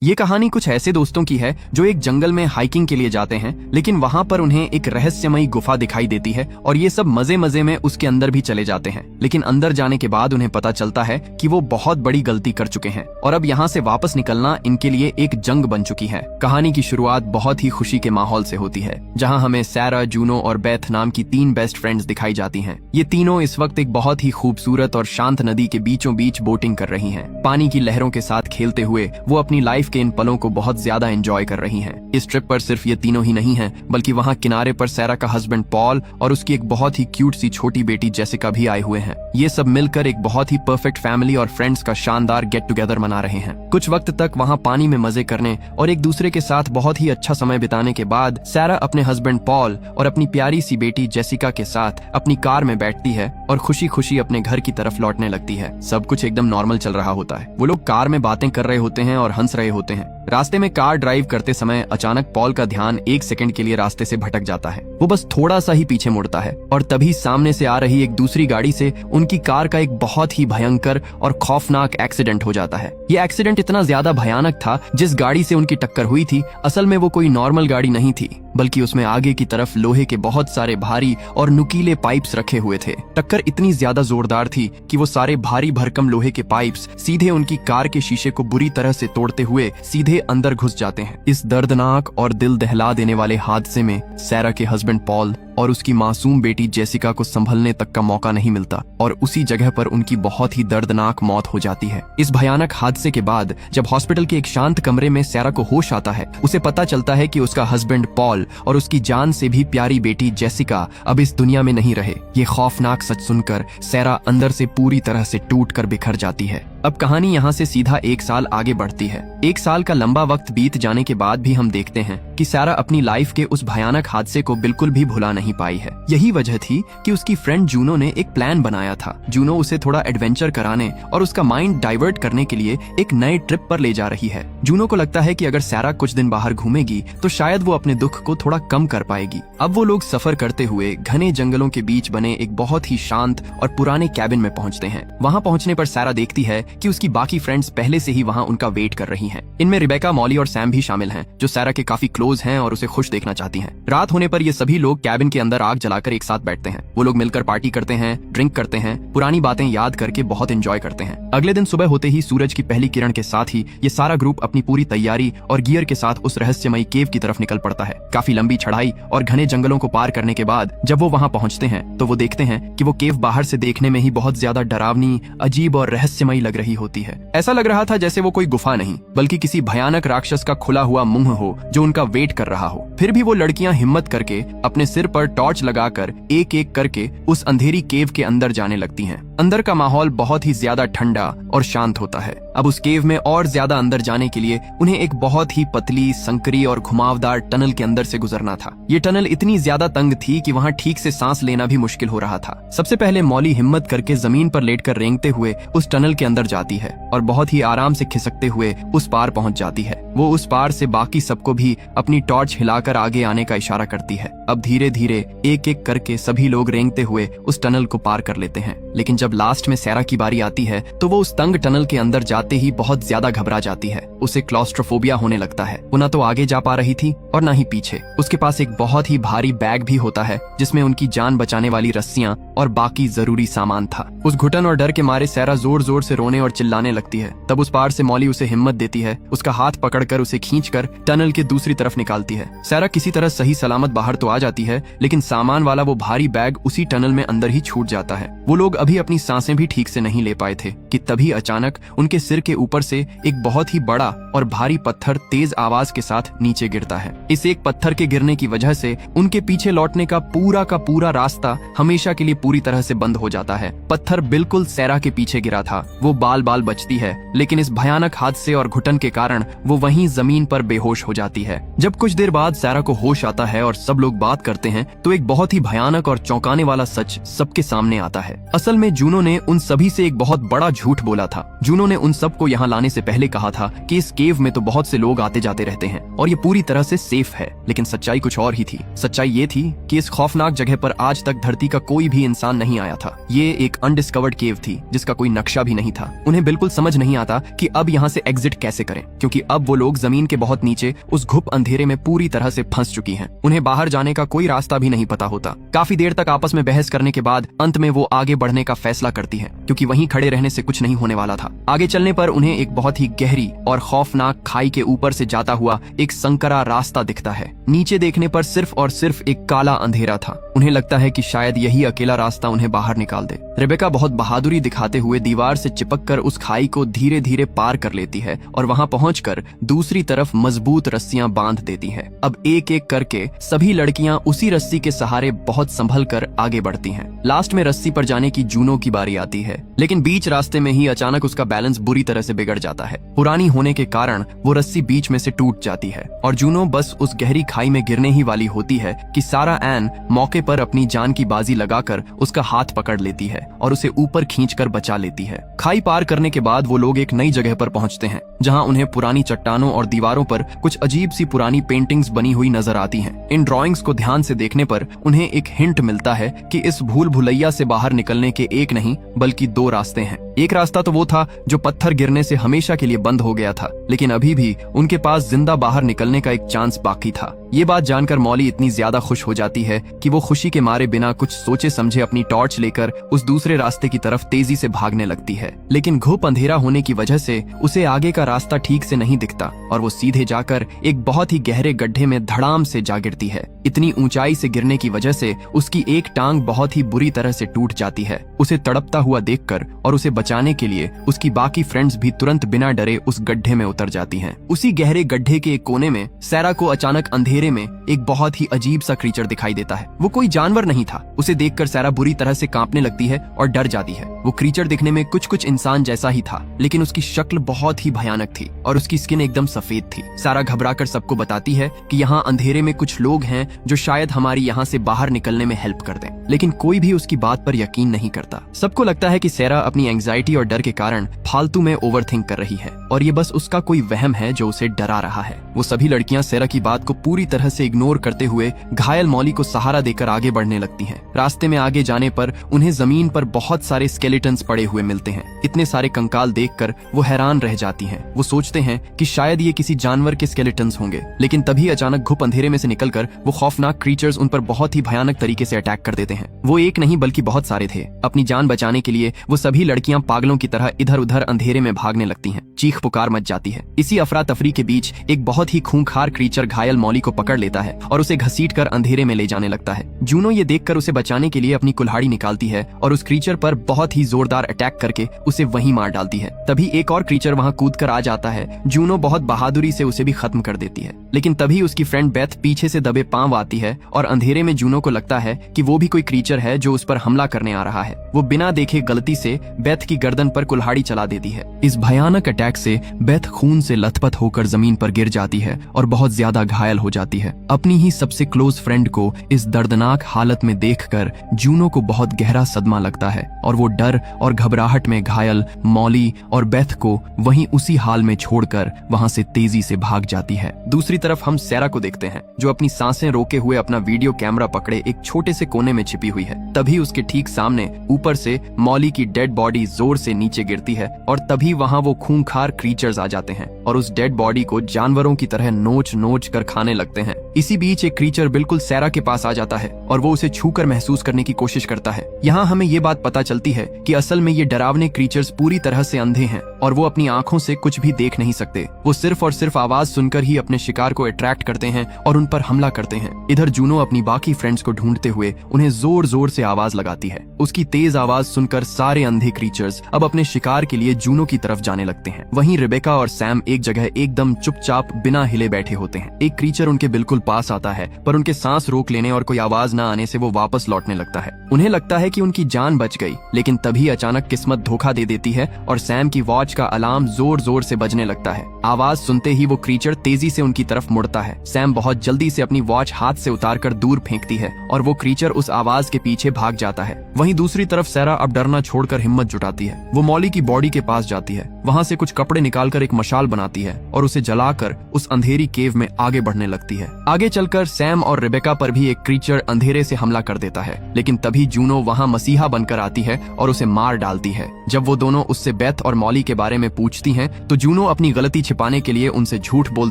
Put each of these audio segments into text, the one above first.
ये कहानी कुछ ऐसे दोस्तों की है जो एक जंगल में हाइकिंग के लिए जाते हैं, लेकिन वहां पर उन्हें एक रहस्यमयी गुफा दिखाई देती है और ये सब मजे मजे में उसके अंदर भी चले जाते हैं। लेकिन अंदर जाने के बाद उन्हें पता चलता है कि वो बहुत बड़ी गलती कर चुके हैं और अब यहाँ से वापस निकलना इनके लिए एक जंग बन चुकी है। कहानी की शुरुआत बहुत ही खुशी के माहौल से होती है, जहाँ हमें सैरा, जूनो और बेथ नाम की 3 बेस्ट फ्रेंड्स दिखाई जाती हैं। ये तीनों इस वक्त एक बहुत ही खूबसूरत और शांत नदी के बीचों बीच बोटिंग कर रही हैं। पानी की लहरों के साथ खेलते हुए वो अपनी लाइफ के इन पलों को बहुत ज्यादा एंजॉय कर रही हैं। इस ट्रिप पर सिर्फ ये तीनों ही नहीं हैं, बल्कि वहाँ किनारे पर सैरा का हस्बैंड पॉल और उसकी एक बहुत ही क्यूट सी छोटी बेटी जेसिका भी आए हुए हैं। ये सब मिलकर एक बहुत ही परफेक्ट फैमिली और फ्रेंड्स का शानदार गेट टुगेदर मना रहे हैं। कुछ वक्त तक वहाँ पानी में मजे करने और एक दूसरे के साथ बहुत ही अच्छा समय बिताने के बाद सैरा अपने हस्बैंड पॉल और अपनी प्यारी सी बेटी जेसिका के साथ अपनी कार में बैठती है और खुशी खुशी अपने घर की तरफ लौटने लगती है। सब कुछ एकदम नॉर्मल चल रहा होता है। वो लोग कार में बातें कर रहे होते हैं और हंस रहे होते हैं। रास्ते में कार ड्राइव करते समय अचानक पॉल का ध्यान 1 सेकंड के लिए रास्ते से भटक जाता है। वो बस थोड़ा सा ही पीछे मुड़ता है और तभी सामने से आ रही एक दूसरी गाड़ी से उनकी कार का एक बहुत ही भयंकर और खौफनाक एक्सीडेंट हो जाता है। ये एक्सीडेंट इतना ज्यादा भयानक था, जिस गाड़ी से उनकी टक्कर हुई थी असल में वो कोई नॉर्मल गाड़ी नहीं थी, बल्कि उसमें आगे की तरफ लोहे के बहुत सारे भारी और नुकीले पाइप्स रखे हुए थे। टक्कर इतनी ज्यादा जोरदार थी कि वो सारे भारी भरकम लोहे के पाइप्स सीधे उनकी कार के शीशे को बुरी तरह से तोड़ते हुए सीधे अंदर घुस जाते हैं। इस दर्दनाक और दिल दहला देने वाले हादसे में सैरा के हस्बैंड पॉल और उसकी मासूम बेटी जेसिका को संभलने तक का मौका नहीं मिलता और उसी जगह पर उनकी बहुत ही दर्दनाक मौत हो जाती है। इस भयानक हादसे के बाद जब हॉस्पिटल के एक शांत कमरे में सैरा को होश आता है, उसे पता चलता है कि उसका हस्बैंड पॉल और उसकी जान से भी प्यारी बेटी जेसिका अब इस दुनिया में नहीं रहे। ये खौफनाक सच सुनकर सैरा अंदर से पूरी तरह से टूट कर बिखर जाती है। अब कहानी यहाँ से सीधा 1 साल आगे बढ़ती है। 1 साल का लंबा वक्त बीत जाने के बाद भी हम देखते हैं कि सैरा अपनी लाइफ के उस भयानक हादसे को बिल्कुल भी भुला नहीं पाई है। यही वजह थी कि उसकी फ्रेंड जूनो ने एक प्लान बनाया था। जूनो उसे थोड़ा एडवेंचर कराने और उसका माइंड डाइवर्ट करने के लिए एक नए ट्रिप पर ले जा रही है। जूनो को लगता है कि अगर सैरा कुछ दिन बाहर घूमेगी तो शायद वो अपने दुख को थोड़ा कम कर पाएगी। अब वो लोग सफर करते हुए घने जंगलों के बीच बने एक बहुत ही शांत और पुराने कैबिन में पहुंचते हैं। वहां पहुंचने पर सैरा देखती है कि उसकी बाकी फ्रेंड्स पहले से ही वहां उनका वेट कर रही हैं। इनमें रिबेका, मॉली और सैम भी शामिल हैं, जो सैरा के काफी क्लोज हैं और उसे खुश देखना चाहती हैं। रात होने पर ये सभी लोग कैबिन के अंदर आग जलाकर एक साथ बैठते हैं। वो लोग मिलकर पार्टी करते हैं, ड्रिंक करते हैं, पुरानी बातें याद करके बहुत एंजॉय करते हैं। अगले दिन सुबह होते ही सूरज की पहली किरण के साथ ही ये सारा ग्रुप अपनी पूरी तैयारी और गियर के साथ उस रहस्यमयी केव की तरफ निकल पड़ता है। काफी लंबी चढ़ाई और घने जंगलों को पार करने के बाद जब वो वहां पहुंचते हैं तो वो देखते हैं कि वो केव बाहर से देखने में ही बहुत ज्यादा डरावनी, अजीब और रहस्यमयी लग रही होती है। ऐसा लग रहा था जैसे वो कोई गुफा नहीं, बल्कि किसी भयानक राक्षस का खुला हुआ मुंह हो जो उनका वेट कर रहा हो। फिर भी वो लड़कियां हिम्मत करके अपने सिर पर टॉर्च लगाकर एक एक करके उस अंधेरी केव के अंदर जाने लगती हैं। अंदर का माहौल बहुत ही ज्यादा ठंडा और शांत होता है। अब उस केव में और ज्यादा अंदर जाने के लिए उन्हें एक बहुत ही पतली, संकरी और घुमावदार टनल के अंदर से गुजरना था। ये टनल इतनी ज्यादा तंग थी कि वहाँ ठीक से सांस लेना भी मुश्किल हो रहा था। सबसे पहले मॉली हिम्मत करके जमीन पर लेटकर रेंगते हुए उस टनल के अंदर जाती है और बहुत ही आराम से खिसकते हुए उस पार पहुंच जाती है। वो उस पार से बाकी सबको भी अपनी टॉर्च हिलाकर आगे आने का इशारा करती है। अब धीरे धीरे एक एक करके सभी लोग रेंगते हुए उस टनल को पार कर लेते हैं। लेकिन जब लास्ट में सैरा की बारी आती है तो वो उस तंग टनल के अंदर जाते ही बहुत ज्यादा घबरा जाती है। उसे क्लॉस्ट्रोफोबिया होने लगता है। वो ना तो आगे जा पा रही थी और ना ही पीछे। उसके पास एक बहुत ही भारी बैग भी होता है जिसमें उनकी जान बचाने वाली रस्सियां और बाकी जरूरी सामान था। उस घुटन और डर के मारे सैरा जोर जोर से रोने और चिल्लाने लगती है। तब उस पार से मॉली उसे हिम्मत देती है, उसका हाथ पकड़कर उसे खींचकर टनल के दूसरी तरफ निकालती है। सैरा किसी तरह सही सलामत बाहर तो आ जाती है, लेकिन सामान वाला वो भारी बैग उसी टनल में अंदर ही छूट जाता है। वो लोग अभी अपनी सांसें भी ठीक से नहीं ले पाए थे कि तभी अचानक उनके सिर के ऊपर से एक बहुत ही बड़ा और भारी पत्थर तेज आवाज के साथ नीचे गिरता है। इस एक पत्थर के गिरने की वजह से उनके पीछे लौटने का पूरा रास्ता हमेशा के लिए पूरी तरह से बंद हो जाता है। पत्थर बिल्कुल सैरा के पीछे गिरा था। वो बाल बाल बचती है, लेकिन इस भयानक हादसे और घुटन के कारण वो वहीं जमीन पर बेहोश हो जाती है। जब कुछ देर बाद सैरा को होश आता है और सब लोग बात करते हैं तो एक बहुत ही भयानक और चौंकाने वाला सच सबके सामने आता है। असल में जूनो ने उन सभी से एक बहुत बड़ा झूठ बोला था। जूनो ने उन सबको यहाँ लाने से पहले कहा था कि इस केव में तो बहुत से लोग आते जाते रहते हैं और ये पूरी तरह से सेफ है। लेकिन सच्चाई कुछ और ही थी। सच्चाई ये थी कि इस खौफनाक जगह पर आज तक धरती का कोई भी इंसान नहीं आया था। ये एक अनडिस्कवर्ड केव थी जिसका कोई नक्शा भी नहीं था। उन्हें बिल्कुल समझ नहीं आता कि अब यहाँ से एग्जिट कैसे करें, क्योंकि अब वो लोग जमीन के बहुत नीचे उस घुप अंधेरे में पूरी तरह से फंस चुकी हैं। उन्हें बाहर जाने का कोई रास्ता भी नहीं पता होता। काफी देर तक आपस में बहस करने के बाद अंत में वो आगे बढ़ने का फैसला करती है, क्योंकि वहीं खड़े रहने से कुछ नहीं होने वाला था। आगे चलने पर उन्हें एक बहुत ही गहरी और खौफनाक खाई के ऊपर से जाता हुआ एक संकरा रास्ता दिखता है। नीचे देखने पर सिर्फ और सिर्फ एक काला अंधेरा था। उन्हें लगता है कि शायद यही अकेला रास्ता उन्हें बाहर निकाल दे। रेबेका बहुत बहादुरी दिखाते हुए दीवार से चिपककर उस खाई को धीरे धीरे पार कर लेती है और वहां पहुंचकर दूसरी तरफ मजबूत रस्सियां बांध देती है। अब एक एक करके सभी लड़कियां उसी रस्सी के सहारे बहुत संभल कर आगे बढ़ती हैं। लास्ट में रस्सी पर जाने की जूनो की बारी आती है, लेकिन बीच रास्ते में ही अचानक उसका बैलेंस बुरी तरह से बिगड़ जाता है। पुरानी होने के कारण वो रस्सी बीच में से टूट जाती है और जूनो बस उस गहरी खाई में गिरने ही वाली होती है कि सारा एन मौके पर अपनी जान की बाजी लगाकर उसका हाथ पकड़ लेती है और उसे ऊपर खींचकर बचा लेती है। खाई पार करने के बाद वो लोग एक नई जगह पर पहुंचते हैं, जहां उन्हें पुरानी चट्टानों और दीवारों पर कुछ अजीब सी पुरानी पेंटिंग्स बनी हुई नजर आती हैं। इन ड्राइंग्स को ध्यान से देखने पर उन्हें एक हिंट मिलता है कि इस भूल भुलैया से बाहर निकलने के एक नहीं बल्कि दो रास्ते हैं। एक रास्ता तो वो था जो पत्थर गिरने से हमेशा के लिए बंद हो गया था, लेकिन अभी भी उनके पास जिंदा बाहर निकलने का एक चांस बाकी था। ये बात जानकर मॉली इतनी ज्यादा खुश हो जाती है कि वो खुशी के मारे बिना कुछ सोचे समझे अपनी टॉर्च लेकर उस दूसरे रास्ते की तरफ तेजी से भागने लगती है। लेकिन घुप अंधेरा होने की वजह से उसे आगे का रास्ता ठीक से नहीं दिखता और वो सीधे जाकर एक बहुत ही गहरे गड्ढे में धड़ाम से जा गिरती है। इतनी ऊंचाई से गिरने की वजह से उसकी एक टांग बहुत ही बुरी तरह से टूट जाती है। उसे तड़पता हुआ देखकर और उसे बचाने के लिए उसकी बाकी फ्रेंड्स भी तुरंत बिना डरे उस गड्ढे में उतर जाती हैं। उसी गहरे गड्ढे के एक कोने में सैरा को अचानक अंधेरे में एक बहुत ही अजीब सा क्रीचर दिखाई देता है। वो कोई जानवर नहीं था। उसे देखकर सैरा बुरी तरह से कांपने लगती है और डर जाती है। वो क्रीचर दिखने में कुछ इंसान जैसा ही था, लेकिन उसकी शक्ल बहुत ही भयानक थी और उसकी स्किन एकदम सफेद थी। सारा घबराकर सबको बताती है कि यहाँ अंधेरे में कुछ लोग हैं जो शायद हमारी यहाँ से बाहर निकलने में हेल्प कर दें, लेकिन कोई भी उसकी बात पर यकीन नहीं करता। सबको लगता है कि सैरा अपनी एंजाइटी और डर के कारण फालतू में ओवरथिंक कर रही है और ये बस उसका कोई वहम है जो उसे डरा रहा है। वो सभी लड़कियां सैरा की बात को पूरी तरह से इग्नोर करते हुए घायल मॉली को सहारा देकर आगे बढ़ने लगती हैं। रास्ते में आगे जाने पर उन्हें जमीन पर बहुत सारे स्केलेटन्स पड़े हुए मिलते हैं। इतने सारे कंकाल देखकर वो हैरान रह जाती हैं। वो सोचते हैं कि शायद ये किसी जानवर के स्केलेटन्स होंगे, लेकिन तभी अचानक घुप अंधेरे में से निकलकर वो खौफनाक क्रीचर्स उन पर बहुत ही भयानक तरीके से अटैक कर देते हैं। वो एक नहीं बल्कि बहुत सारे थे। अपनी जान बचाने के लिए वो सभी लड़कियां पागलों की तरह इधर उधर अंधेरे में भागने लगती हैं। चीख पुकार मच जाती है। इसी अफरा तफरी के बीच एक बहुत ही खूंखार क्रीचर घायल मॉली को पकड़ लेता है और उसे घसीटकर अंधेरे में ले जाने लगता है। जूनो ये देखकर उसे बचाने के लिए अपनी कुल्हाड़ी निकालती है और उस क्रीचर पर बहुत ही जोरदार अटैक करके उसे वहीं मार डालती है। तभी एक और क्रीचर वहां कूदकर आ जाता है। जूनो बहुत बहादुरी से उसे भी खत्म कर देती है, लेकिन तभी उसकी फ्रेंड बेथ पीछे से दबे पांव आती है और अंधेरे में जूनो को लगता है कि वो भी कोई क्रीचर है जो उस पर हमला करने आ रहा है। वो बिना देखे गलती से बेथ की गर्दन पर कुल्हाड़ी चला देती है। इस भयानक अटैक से बेथ खून से लथपथ होकर जमीन पर गिर जाती है और बहुत ज्यादा घायल हो जाती है। अपनी ही सबसे क्लोज फ्रेंड को इस दर्दनाक हालत में देखकर जूनो को बहुत गहरा सदमा लगता है और वो डर और घबराहट में घायल मॉली और बेथ को वहीं उसी हाल में छोड़कर वहां से तेजी से भाग जाती है। दूसरी तरफ हम सैरा को देखते हैं, जो अपनी सांसें रोके हुए अपना वीडियो कैमरा पकड़े एक छोटे से कोने में छिपी हुई है। तभी उसके ठीक सामने ऊपर से मॉली की डेड बॉडी जोर से नीचे गिरती है और तभी वहां वो खूंखार क्रीचर्स आ जाते हैं और उस डेड बॉडी को जानवरों की तरह नोच नोच कर खाने लगते हैं। इसी बीच एक क्रीचर बिल्कुल सैरा के पास आ जाता है और वो उसे छूकर महसूस करने की कोशिश करता है। यहाँ हमें ये बात पता चलती है कि असल में ये डरावने क्रीचर्स पूरी तरह से अंधे हैं और वो अपनी आंखों से कुछ भी देख नहीं सकते। वो सिर्फ और सिर्फ आवाज सुनकर ही अपने शिकार को अट्रैक्ट करते हैं और उन पर हमला करते हैं। इधर जूनो अपनी बाकी फ्रेंड्स को ढूंढते हुए उन्हें जोर जोर से आवाज लगाती है। उसकी तेज आवाज सुनकर सारे अंधे क्रीचर्स अब अपने शिकार के लिए जूनो की तरफ जाने लगते हैं। वहीं रेबेका और सैम एक जगह एकदम चुपचाप बिना हिले बैठे होते हैं। एक क्रीचर उनके बिल्कुल पास आता है, पर उनके सांस रोक लेने और कोई आवाज न आने से वो वापस लौटने लगता है। उन्हें लगता है कि उनकी जान बच गई, लेकिन तभी अचानक किस्मत धोखा दे देती है और सैम की वॉच वॉच का अलार्म जोर जोर से बजने लगता है। आवाज सुनते ही वो क्रीचर तेजी से उनकी तरफ मुड़ता है। सैम बहुत जल्दी से अपनी वॉच हाथ से उतारकर दूर फेंकती है और वो क्रीचर उस आवाज के पीछे भाग जाता है। वहीं दूसरी तरफ सैरा अब डरना छोड़कर हिम्मत जुटाती है। वो मॉली की बॉडी के पास जाती है, वहां से कुछ कपड़े निकालकर एक मशाल बनाती है और उसे जलाकर उस अंधेरी केव में आगे बढ़ने लगती है। आगे चलकर सैम और रिबेका पर भी एक क्रीचर अंधेरे से हमला कर देता है, लेकिन तभी जूनो वहां मसीहा बनकर आती है और उसे मार डालती है। जब वो दोनों उससे बेथ और मॉली के बारे में पूछती हैं, तो जूनो अपनी गलती छिपाने के लिए उनसे झूठ बोल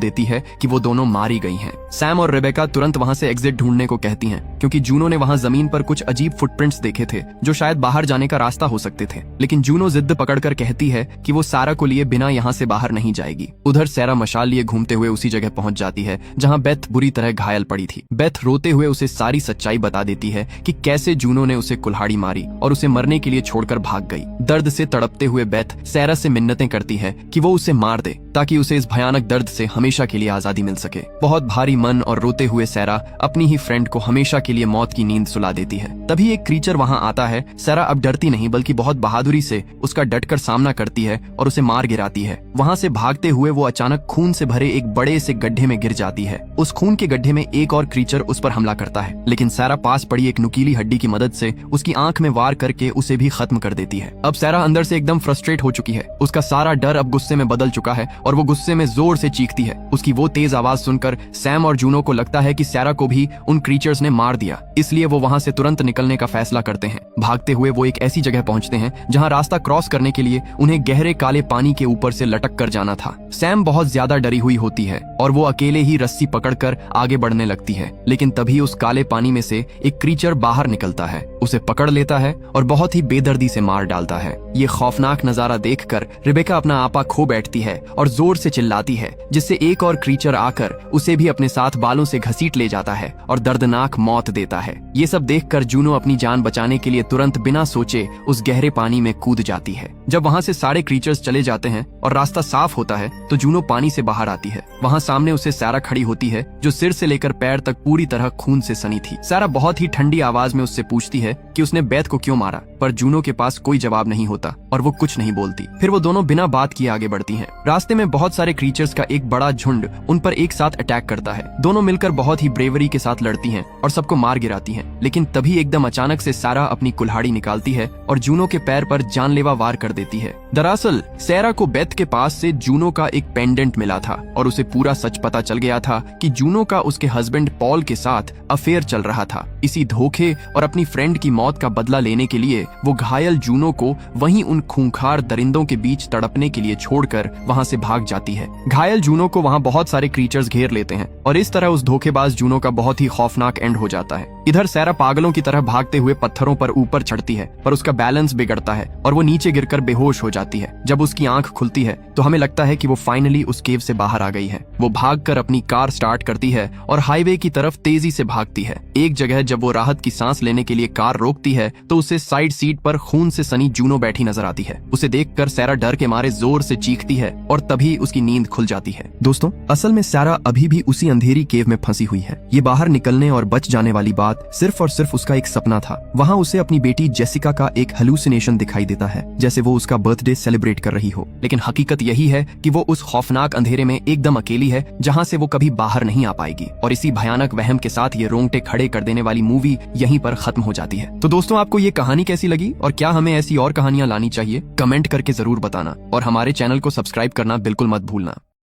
देती है कि वो दोनों मारी गई हैं। सैम और रिबेका तुरंत वहां से एग्जिट ढूंढने को कहती हैं, क्योंकि जूनो ने वहां जमीन पर कुछ अजीब फुटप्रिंट्स देखे थे जो शायद बाहर जाने का रास्ता हो सकते थे। लेकिन जूनो जिद पकड़कर कहती है कि वो सारा को लिए बिना यहाँ से बाहर नहीं जाएगी। उधर सैरा मशाल लिए घूमते हुए उसी जगह पहुंच जाती है जहाँ बेथ बुरी तरह घायल पड़ी थी। बेथ रोते हुए उसे सारी सच्चाई बता देती है कि कैसे जूनो ने उसे कुल्हाड़ी मारी और उसे मरने के लिए छोड़कर भाग गई। दर्द से तड़पते हुए बेथ सैरा से मिन्नतें करती है कि वो उसे मार दे ताकि उसे इस भयानक दर्द से हमेशा के लिए आजादी मिल सके। बहुत भारी मन और रोते हुए सैरा अपनी ही फ्रेंड को हमेशा के लिए मौत की नींद सुला देती है। तभी एक क्रीचर वहां आता है। सैरा अब डरती नहीं बल्कि बहुत बहादुरी से उसका डटकर सामना करती है और उसे मार गिराती है। वहां से भागते हुए वो अचानक खून से भरे एक बड़े से गड्ढे में गिर जाती है। उस खून के गड्ढे में एक और क्रीचर उस पर हमला करता है, लेकिन सैरा पास पड़ी एक नुकीली हड्डी की मदद से उसकी आंख में वार करके उसे भी खत्म कर देती है। अब सैरा अंदर से एकदम फ्रस्ट्रेट हो चुकी है। उसका सारा डर अब गुस्से में बदल चुका है और वो गुस्से में जोर से चीखती है। उसकी वो तेज आवाज सुनकर सैम और जूनो को लगता है कि सैरा को भी उन क्रीचर्स ने मार दिया, इसलिए वो वहां से तुरंत निकलने का फैसला करते हैं। भागते हुए वो एक ऐसी जगह पहुंचते हैं जहां रास्ता क्रॉस करने के लिए उन्हें गहरे काले पानी के ऊपर से लटक कर जाना था। सैम बहुत ज्यादा डरी हुई होती है और वो अकेले ही रस्सी पकड़कर आगे बढ़ने लगती है, लेकिन तभी उस काले पानी में से एक क्रीचर बाहर निकलता है, उसे पकड़ लेता है और बहुत ही बेदर्दी से मार डालता है। ये खौफनाक नजारा देखकर रिबेका अपना आपा खो बैठती है और जोर से चिल्लाती है, जिससे एक और क्रीचर आकर उसे भी अपने साथ बालों से घसीट ले जाता है और दर्दनाक मौत देता है। ये सब देखकर जूनो अपनी जान बचाने के लिए तुरंत बिना सोचे उस गहरे पानी में कूद जाती है। जब वहां से सारे क्रीचर्स चले जाते हैं और रास्ता साफ होता है तो जूनो पानी से बाहर आती है। वहां सामने उसे सैरा खड़ी होती है, जो सिर से लेकर पैर तक पूरी तरह खून से सनी थी। सैरा बहुत ही ठंडी आवाज में उससे पूछती है कि उसने बेथ को क्यों मारा, पर जूनो के पास कोई जवाब नहीं होता और वो कुछ नहीं बोलती। फिर वो दोनों बिना बात किए आगे बढ़ती हैं। रास्ते में बहुत सारे क्रीचर्स का एक बड़ा झुंड उन पर एक साथ अटैक करता है। दोनों मिलकर बहुत ही ब्रेवरी के साथ लड़ती हैं और सबको मार गिराती हैं। लेकिन तभी एकदम अचानक से सैरा अपनी कुल्हाड़ी निकालती है और जूनो के पैर पर जानलेवा वार कर देती है। दरअसल सैरा को बेथ के पास से जूनो का एक पेंडेंट मिला था और उसे पूरा सच पता चल गया था कि जूनो का उसके हस्बैंड पॉल के साथ अफेयर चल रहा था। इसी धोखे और अपनी फ्रेंड की मौत का बदला लेने के लिए वो घायल जूनो को वहीं उन खूंखार दरिंदों के बीच तड़पने के लिए छोड़कर वहां से भाग जाती है। घायल जूनो को वहां बहुत सारे क्रीचर्स घेर लेते हैं और इस तरह उस धोखेबाज जूनो का बहुत ही खौफनाक एंड हो जाता है। इधर सैरा पागलों की तरह भागते हुए पत्थरों पर ऊपर चढ़ती है, पर उसका बैलेंस बिगड़ता है और वो नीचे गिरकर बेहोश हो जाती है। जब उसकी आंख खुलती है तो हमें लगता है कि वो फाइनली उस केव से बाहर आ गई है। वो भागकर अपनी कार स्टार्ट करती है और हाईवे की तरफ तेजी से भागती है। एक जगह जब वो राहत की सांस लेने के लिए कार रोकती है तो उसे साइड सीट पर खून से सनी जूनो बैठी नजर आती है। उसे देखकर सैरा डर के मारे जोर से चीखती है और तभी उसकी नींद खुल जाती है। दोस्तों, असल में सैरा अभी भी उसी अंधेरी केव में फंसी हुई है। ये बाहर निकलने और बच जाने वाली बात सिर्फ और सिर्फ उसका एक सपना था। वहाँ उसे अपनी बेटी जेसिका का एक हेलुसिनेशन दिखाई देता है, जैसे वो उसका बर्थडे सेलिब्रेट कर रही हो। लेकिन हकीकत यही है कि वो उस खौफनाक अंधेरे में एकदम अकेली है, जहाँ से वो कभी बाहर नहीं आ पाएगी। और इसी भयानक वहम के साथ ये रोंगटे खड़े कर देने वाली मूवी यहीं पर खत्म हो जाती है। तो दोस्तों, आपको ये कहानी कैसी लगी और क्या हमें ऐसी और कहानियां लानी चाहिए? कमेंट करके जरूर बताना और हमारे चैनल को सब्सक्राइब करना बिल्कुल मत भूलना।